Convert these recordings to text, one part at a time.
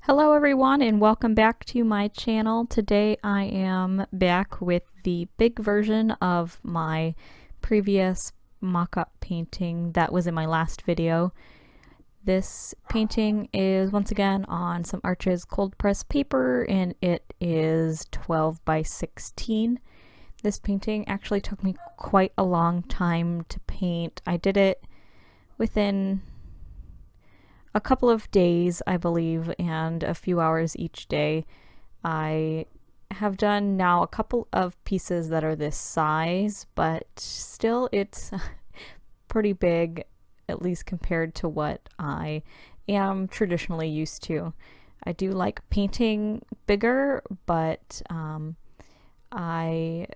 Hello everyone and welcome back to my channel. Today I am back with the big version of my previous mock-up painting that was in my last video. This painting is once again on some Arches cold press paper and it is 12 by 16. This painting actually took me quite a long time to paint. I did it within a couple of days, I believe, and a few hours each day. I have done now a couple of pieces that are this size, but still it's pretty big, at least compared to what I am traditionally used to. I do like painting bigger, but I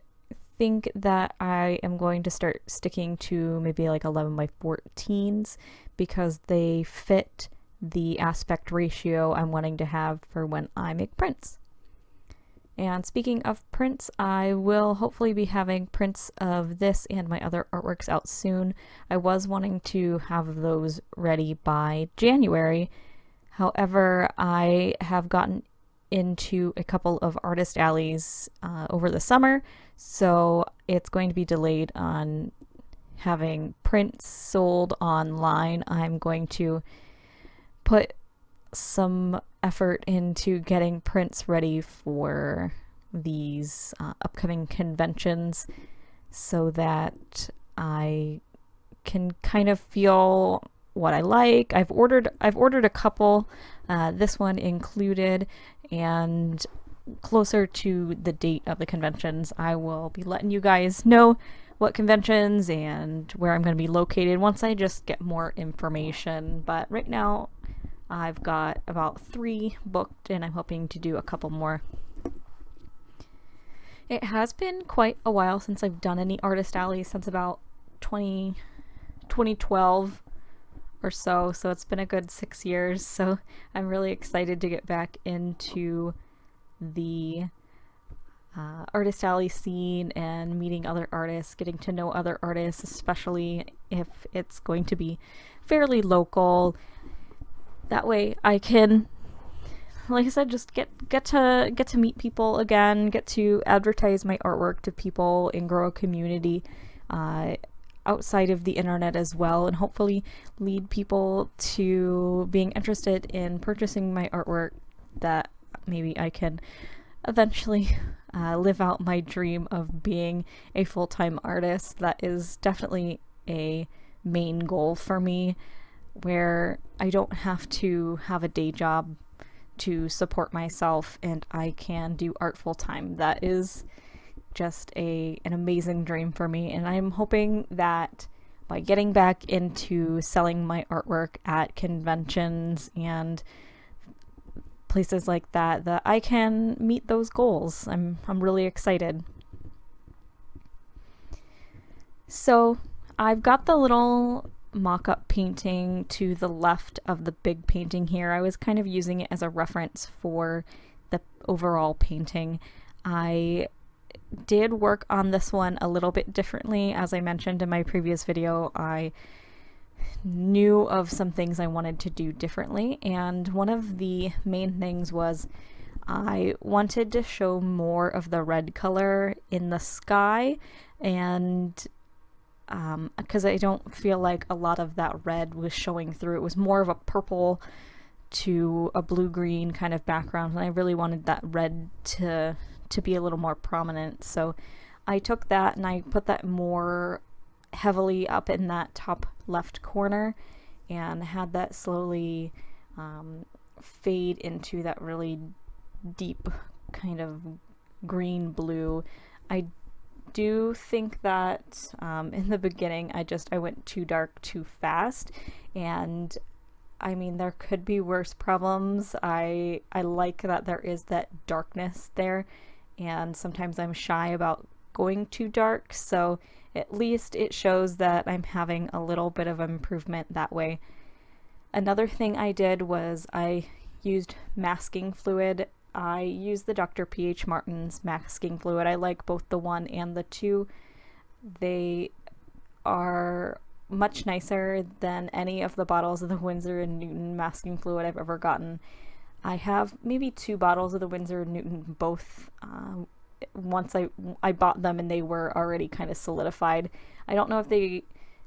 think that I am going to start sticking to maybe like 11 by 14s because they fit the aspect ratio I'm wanting to have for when I make prints. And speaking of prints, I will hopefully be having prints of this and my other artworks out soon. I was wanting to have those ready by January. However, I have gotten into a couple of artist alleys over the summer, so it's going to be delayed on having prints sold online. I'm going to put some effort into getting prints ready for these upcoming conventions so that I can kind of feel what I like. I've ordered a couple, this one included, and closer to the date of the conventions I will be letting you guys know what conventions and where I'm going to be located once I just get more information. But right now I've got about 3 booked and I'm hoping to do a couple more. It has been quite a while since I've done any artist alleys, since about 2012 or so it's been a good 6 years, so I'm really excited to get back into the artist alley scene and meeting other artists, getting to know other artists, especially if it's going to be fairly local. That way I can, like I said, just get to meet people again, get to advertise my artwork to people and grow a community outside of the internet as well, and hopefully lead people to being interested in purchasing my artwork, that maybe I can eventually live out my dream of being a full-time artist. That is definitely a main goal for me, where I don't have to have a day job to support myself and I can do art full-time. That is just an amazing dream for me, and I'm hoping that by getting back into selling my artwork at conventions and places like that, that I can meet those goals. I'm really excited. So I've got the little mock-up painting to the left of the big painting here. I was kind of using it as a reference for the overall painting. I did work on this one a little bit differently. As I mentioned in my previous video, I knew of some things I wanted to do differently, and one of the main things was I wanted to show more of the red color in the sky, and because I don't feel like a lot of that red was showing through. It was more of a purple to a blue-green kind of background, and I really wanted that red to be a little more prominent. So I took that and I put that more heavily up in that top left corner and had that slowly fade into that really deep kind of green blue. I do think that in the beginning I went too dark too fast, and I mean, there could be worse problems. I like that there is that darkness there, and sometimes I'm shy about going too dark, so at least it shows that I'm having a little bit of improvement that way. Another thing I did was I used masking fluid. I used the Dr. P.H. Martin's masking fluid. I like both the 1 and the 2. They are much nicer than any of the bottles of the Winsor & Newton masking fluid I've ever gotten. I have maybe 2 bottles of the Winsor & Newton, both once I bought them and they were already kind of solidified. I don't know if they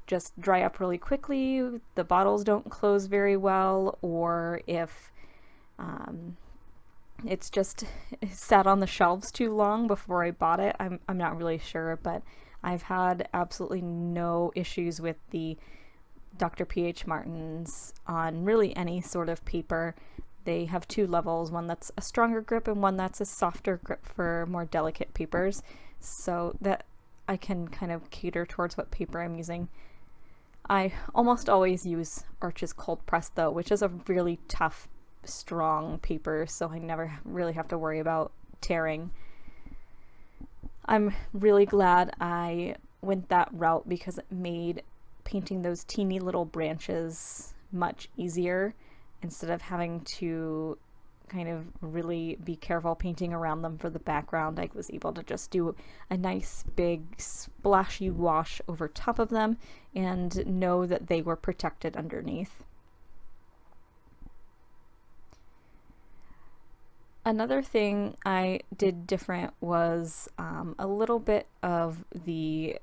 just dry up really quickly, the bottles don't close very well, or if it's just sat on the shelves too long before I bought it. I'm not really sure, but I've had absolutely no issues with the Dr. P.H. Martins on really any sort of paper. They have 2 levels, one that's a stronger grip and one that's a softer grip for more delicate papers, so that I can kind of cater towards what paper I'm using. I almost always use Arches Cold Press though, which is a really tough, strong paper, so I never really have to worry about tearing. I'm really glad I went that route because it made painting those teeny little branches much easier instead of having to kind of really be careful painting around them for the background. I was able to just do a nice big splashy wash over top of them and know that they were protected underneath. Another thing I did different was a little bit of the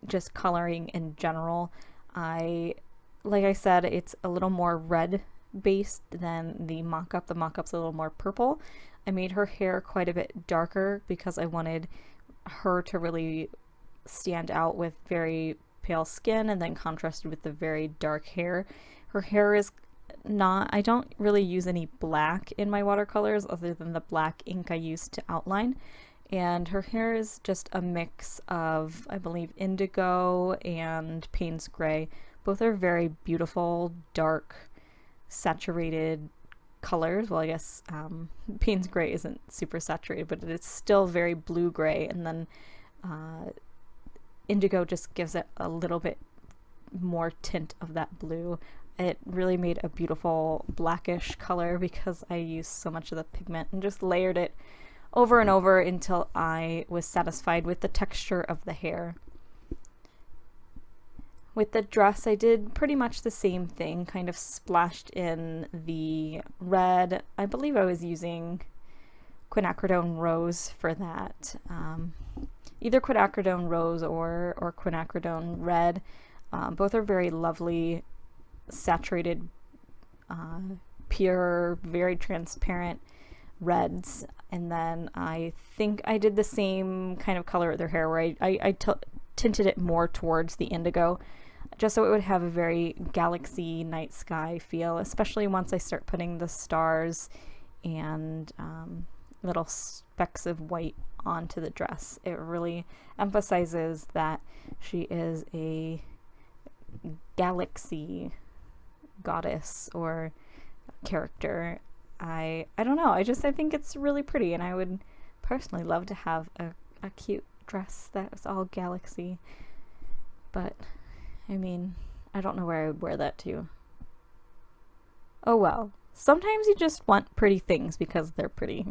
just coloring in general. Like I said, it's a little more red based than the mock-up. The mock-up's a little more purple. I made her hair quite a bit darker because I wanted her to really stand out with very pale skin and then contrasted with the very dark hair. Her hair is not, I don't really use any black in my watercolors other than the black ink I used to outline. And her hair is just a mix of, I believe, indigo and Payne's Gray. Both are very beautiful, dark, saturated colors. Well, I guess Payne's Gray isn't super saturated, but it's still very blue-gray, and then indigo just gives it a little bit more tint of that blue. It really made a beautiful blackish color because I used so much of the pigment and just layered it over and over until I was satisfied with the texture of the hair. With the dress, I did pretty much the same thing, kind of splashed in the red. I believe I was using quinacridone rose for that. Either quinacridone rose or quinacridone red. Both are very lovely, saturated, pure, very transparent reds. And then I think I did the same kind of color with their hair where I tinted it more towards the indigo, just so it would have a very galaxy night sky feel, especially once I start putting the stars and little specks of white onto the dress. It really emphasizes that she is a galaxy goddess or character. I don't know, I think it's really pretty, and I would personally love to have a cute dress that was all galaxy, but I mean, I don't know where I would wear that to. Oh well, sometimes you just want pretty things because they're pretty.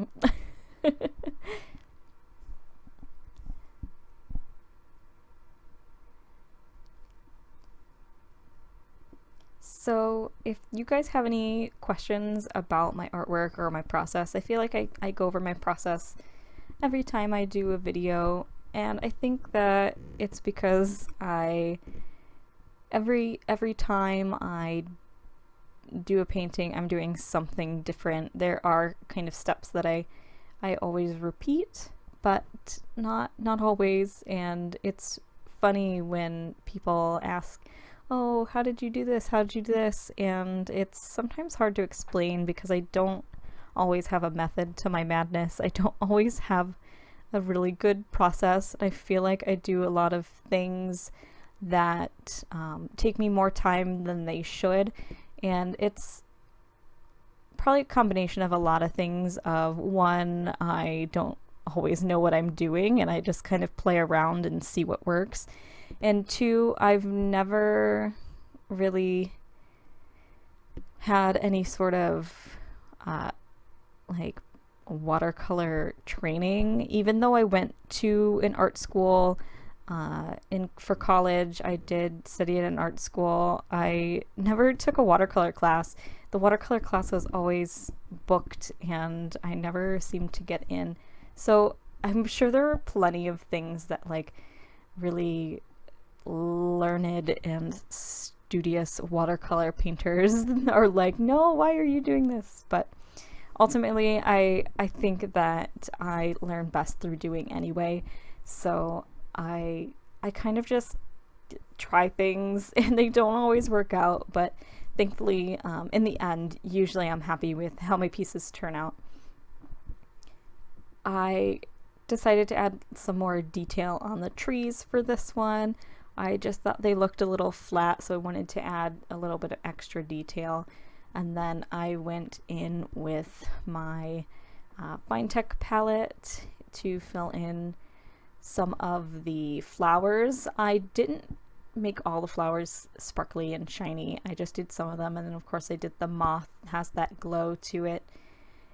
So if you guys have any questions about my artwork or my process, I feel like I go over my process every time I do a video, and I think that it's because every time I do a painting, I'm doing something different. There are kind of steps that I always repeat, but not always, and it's funny when people ask, oh, how did you do this? How did you do this? And it's sometimes hard to explain because I don't always have a method to my madness. I don't always have a really good process. I feel like I do a lot of things that take me more time than they should, and it's probably a combination of a lot of things. Of one, I don't always know what I'm doing and I just kind of play around and see what works, and two, I've never really had any sort of like watercolor training, even though I went to an art school For college, I did study at an art school. I never took a watercolor class. The watercolor class was always booked, and I never seemed to get in. So I'm sure there are plenty of things that like really learned and studious watercolor painters are like, no, why are you doing this? But ultimately, I think that I learn best through doing anyway. So I kind of just try things and they don't always work out, but thankfully, in the end, usually I'm happy with how my pieces turn out. I decided to add some more detail on the trees for this one. I just thought they looked a little flat, so I wanted to add a little bit of extra detail. And then I went in with my Fine Tech palette to fill in some of the flowers. I didn't make all the flowers sparkly and shiny. I just did some of them, and then of course I did the moth. It has that glow to it,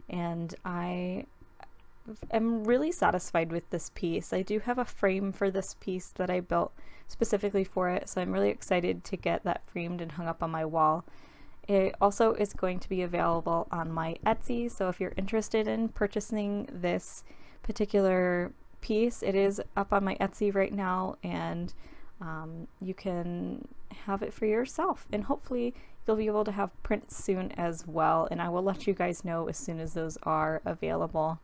and I am really satisfied with this piece. I do have a frame for this piece that I built specifically for it, so I'm really excited to get that framed and hung up on my wall. It also is going to be available on my Etsy, so if you're interested in purchasing this particular piece, it is up on my Etsy right now, and you can have it for yourself, and hopefully you'll be able to have prints soon as well, and I will let you guys know as soon as those are available.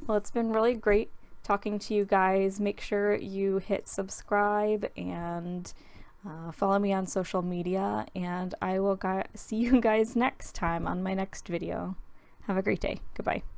Well, it's been really great talking to you guys. Make sure you hit subscribe and follow me on social media, and I will see you guys next time on my next video. Have a great day. Goodbye.